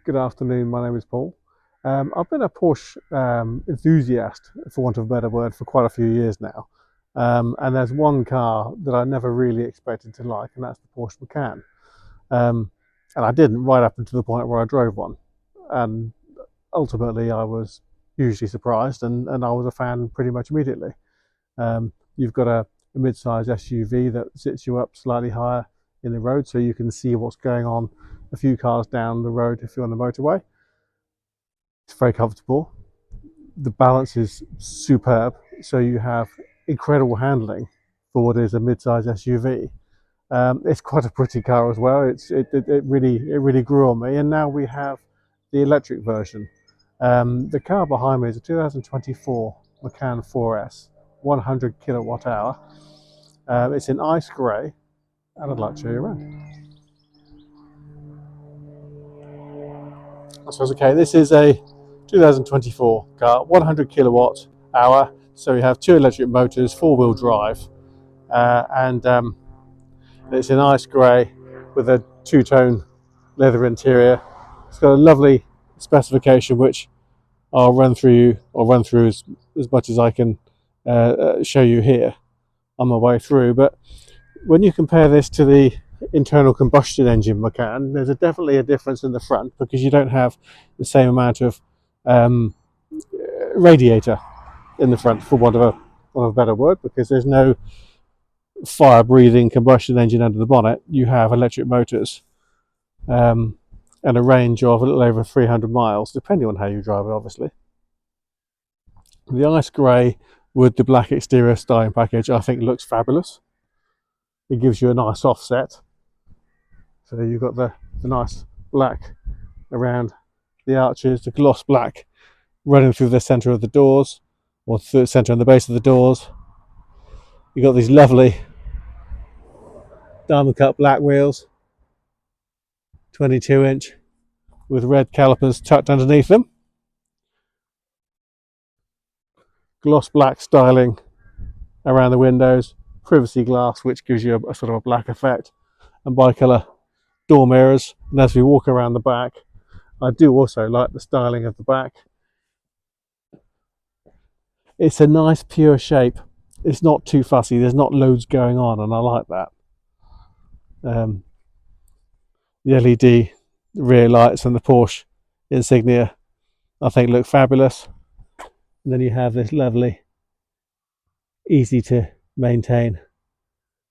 Good afternoon, my name is Paul. I've been a Porsche enthusiast, for want of a better word, for quite a few years now. And there's one car that I never really expected to like, and that's the Porsche Macan. And I didn't right up until the point where I drove one. And ultimately, I was hugely surprised, and I was a fan pretty much immediately. You've got a mid-size SUV that sits you up slightly higher in the road, so you can see what's going on a few cars down the road if you're on the motorway. It's very comfortable. The balance is superb, so you have incredible handling for what is a mid-size SUV. It's quite a pretty car as well. It really grew on me, and now we have the electric version. The car behind me is a 2024 Macan 4S, 100 kilowatt hour. It's in ice grey, and I'd like to show you around. So it's okay. This is a 2024 car, 100 kilowatt hour. So we have two electric motors, four-wheel drive, and it's in ice grey with a two-tone leather interior. It's got a lovely specification, which I'll run through as much as I can show you here on my way through. But when you compare this to the internal combustion engine Macan, there's definitely a difference in the front, because you don't have the same amount of radiator in the front, for want of a better word, because there's no fire breathing combustion engine under the bonnet. You have electric motors and a range of a little over 300 miles, depending on how you drive it, obviously. The ice grey with the black exterior styling package, I think, looks fabulous. It gives you a nice offset. So you've got the nice black around the arches, the gloss black running through the centre of the doors, or through the centre and the base of the doors. You've got these lovely diamond cut black wheels, 22-inch, with red calipers tucked underneath them. Gloss black styling around the windows, privacy glass which gives you a sort of a black effect, and bicolour door mirrors. And as we walk around the back, I do also like the styling of the back. It's a nice pure shape. It's not too fussy. There's not loads going on, and I like that. The LED rear lights and the Porsche insignia, I think, look fabulous. And then you have this lovely, easy to maintain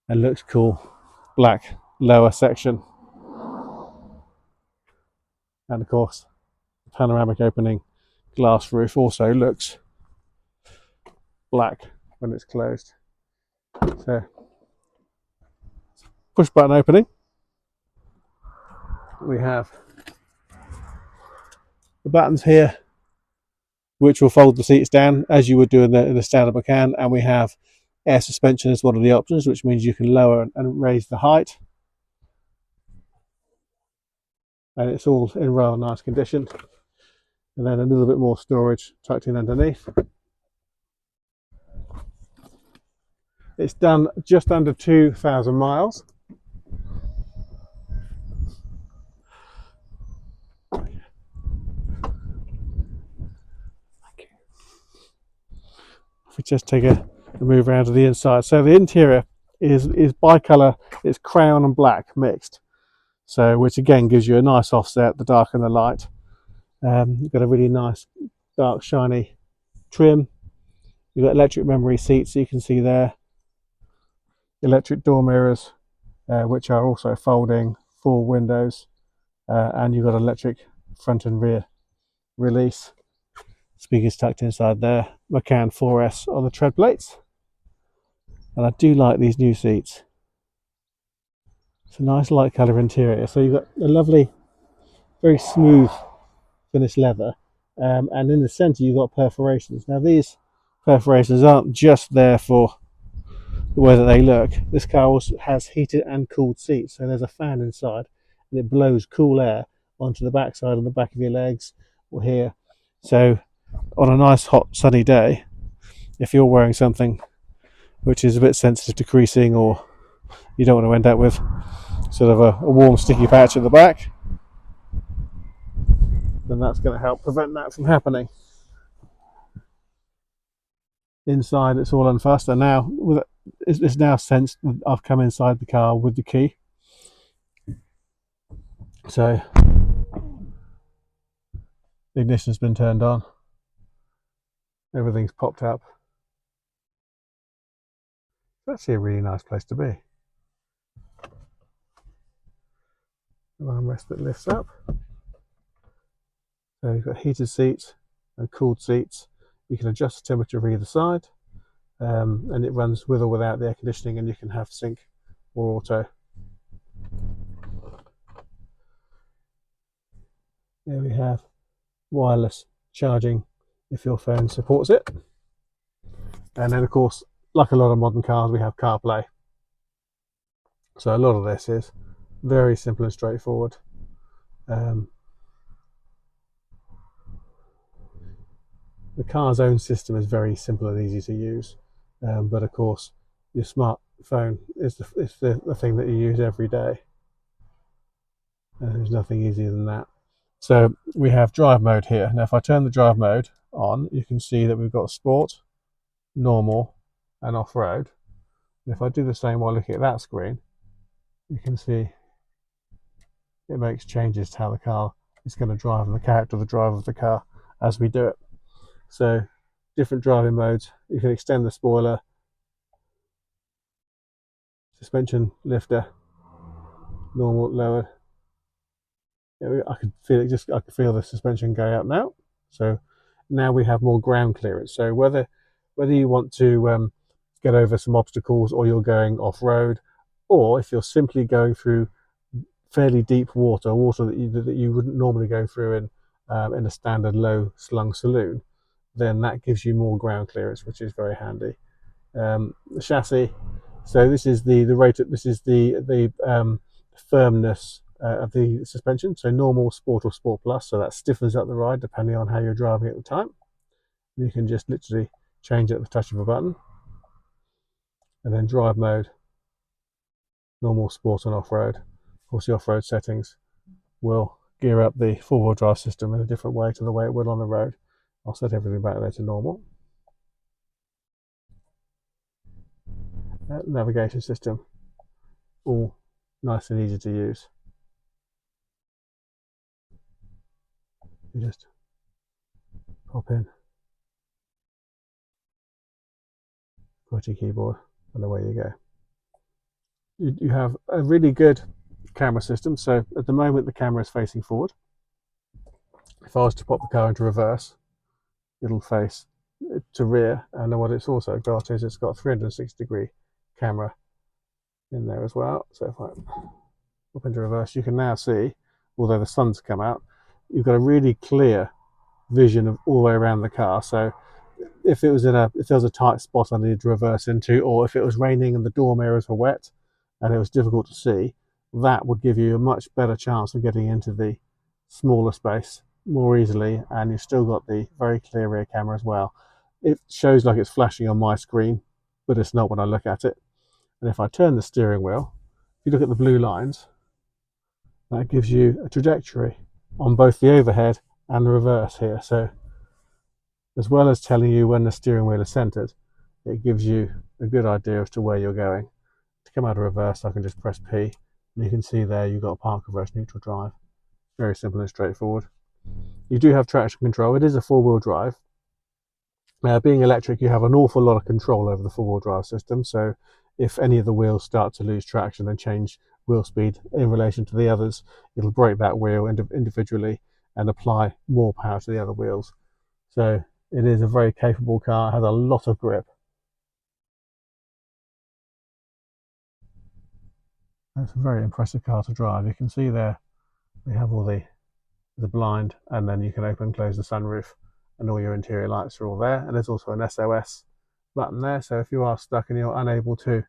and looks cool black lower section, and of course the panoramic opening glass roof also looks black when it's closed. So push button opening, we have the buttons here which will fold the seats down as you would do in the standard Macan, and we have air suspension as one of the options, which means you can lower and raise the height, and it's all in rather nice condition. And then a little bit more storage tucked in underneath. It's done just under 2,000 miles. If we just take a move around to the inside, so the interior is bicolour. It's crayon and black mixed, so which again gives you a nice offset, the dark and the light. You've got a really nice dark shiny trim. You've got electric memory seats, so you can see there. Electric door mirrors, which are also folding, 4 windows, and you've got electric front and rear release. Speakers tucked inside there. Macan 4S on the tread plates, and I do like these new seats. It's a nice light colour interior, so you've got a lovely, very smooth finished leather, and in the centre you've got perforations. Now these perforations aren't just there for the way that they look. This car also has heated and cooled seats, so there's a fan inside and it blows cool air onto the back side and the back of your legs or here. So on a nice hot sunny day, if you're wearing something which is a bit sensitive to creasing, or you don't want to end up with sort of a warm sticky patch at the back, then that's going to help prevent that from happening. Inside, it's all unfussed, and now it's now sensed that I've come inside the car with the key. So the ignition's been turned on, everything's popped up. It's actually a really nice place to be. The armrest that lifts up. So you've got heated seats and cooled seats. You can adjust the temperature of either side, and it runs with or without the air conditioning, and you can have sync or auto. There we have wireless charging if your phone supports it. And then, of course, like a lot of modern cars, we have CarPlay. So a lot of this is very simple and straightforward. The car's own system is very simple and easy to use, but of course your smartphone is the thing that you use every day. There's nothing easier than that. So we have drive mode here. Now if I turn the drive mode on, you can see that we've got sport, normal and off-road. And if I do the same while looking at that screen, you can see it makes changes to how the car is going to drive and the character of the drive of the car as we do it. So different driving modes. You can extend the spoiler, suspension lifter, normal, lowered. I could feel it. I could feel the suspension go out now. So now we have more ground clearance. So whether you want to get over some obstacles, or you're going off road, or if you're simply going through fairly deep water that you wouldn't normally go through in a standard low slung saloon, then that gives you more ground clearance, which is very handy. The chassis. So this is the rate. This is the firmness of the suspension. So normal, sport, or sport plus. So that stiffens up the ride depending on how you're driving at the time. You can just literally change it at the touch of a button. And then drive mode, normal, sport, and off-road. Of course, the off-road settings will gear up the four-wheel drive system in a different way to the way it would on the road. I'll set everything back there to normal. Navigation system, all nice and easy to use. You just pop in, QWERTY keyboard, and away you go. You have a really good camera system. So at the moment the camera is facing forward. If I was to pop the car into reverse, it'll face to rear, and then what it's also got is it's got a 360-degree camera in there as well. So if I pop into reverse, you can now see, although the sun's come out, you've got a really clear vision of all the way around the car. So if there was a tight spot I needed to reverse into, or if it was raining and the door mirrors were wet and it was difficult to see, that would give you a much better chance of getting into the smaller space more easily, and you've still got the very clear rear camera as well. It shows like it's flashing on my screen, but it's not when I look at it. And if I turn the steering wheel, if you look at the blue lines, that gives you a trajectory on both the overhead and the reverse here. So as well as telling you when the steering wheel is centered, it gives you a good idea as to where you're going. To come out of reverse, I can just press P, and you can see there you've got a park, reverse, neutral, drive. Very simple and straightforward. You do have traction control. It is a four-wheel drive. Being electric, you have an awful lot of control over the four-wheel drive system. So if any of the wheels start to lose traction and change wheel speed in relation to the others, it'll brake that wheel individually and apply more power to the other wheels. So it is a very capable car. It has a lot of grip. It's a very impressive car to drive. You can see there we have all the blind, and then you can open and close the sunroof, and all your interior lights are all there. And there's also an SOS button there, so if you are stuck and you're unable to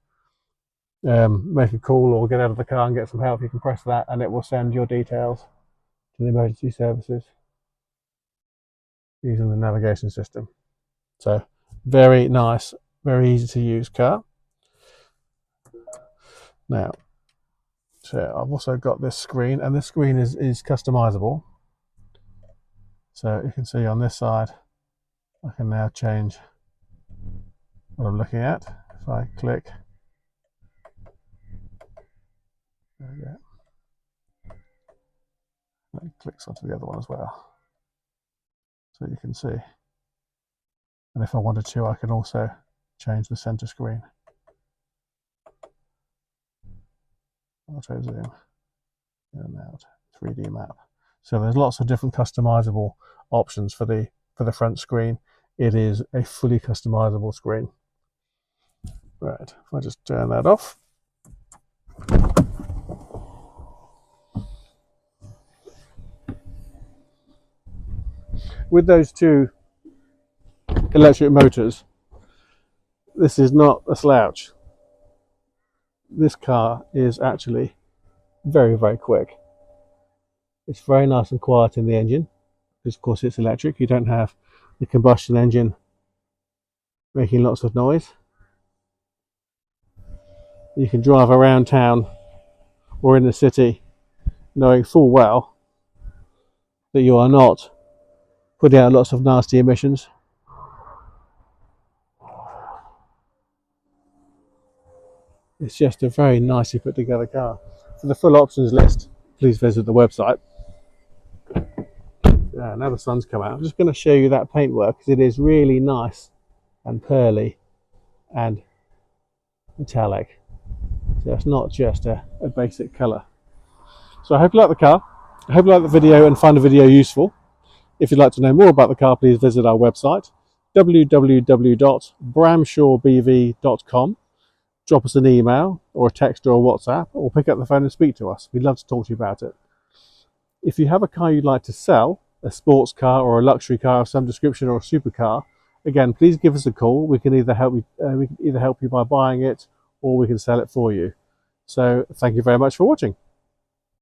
make a call or get out of the car and get some help, you can press that and it will send your details to the emergency services using the navigation system. So very nice, very easy to use car. Now, so I've also got this screen, and this screen is customizable. So you can see on this side, I can now change what I'm looking at. If I click, there we go. And it clicks onto the other one as well. So you can see. And if I wanted to, I can also change the center screen. Auto zoom, in and out, 3D map. So there's lots of different customizable options for the front screen. It is a fully customizable screen. Right, if I just turn that off. With those two electric motors, this is not a slouch. This car is actually very, very quick. It's very nice and quiet in the engine, because of course it's electric. You don't have the combustion engine making lots of noise. You can drive around town or in the city knowing full well that you are not putting out lots of nasty emissions. It's just a very nicely put together car. For the full options list, please visit the website. Now the sun's come out. I'm just going to show you that paintwork, because it is really nice and pearly and metallic. So it's not just a basic colour. So I hope you like the car. I hope you like the video and find the video useful. If you'd like to know more about the car, please visit our website, www.bramshawebv.com. Drop us an email or a text or a WhatsApp, or pick up the phone and speak to us. We'd love to talk to you about it. If you have a car you'd like to sell, a sports car or a luxury car of some description or a supercar, again, please give us a call. We can either help you by buying it, or we can sell it for you. So thank you very much for watching.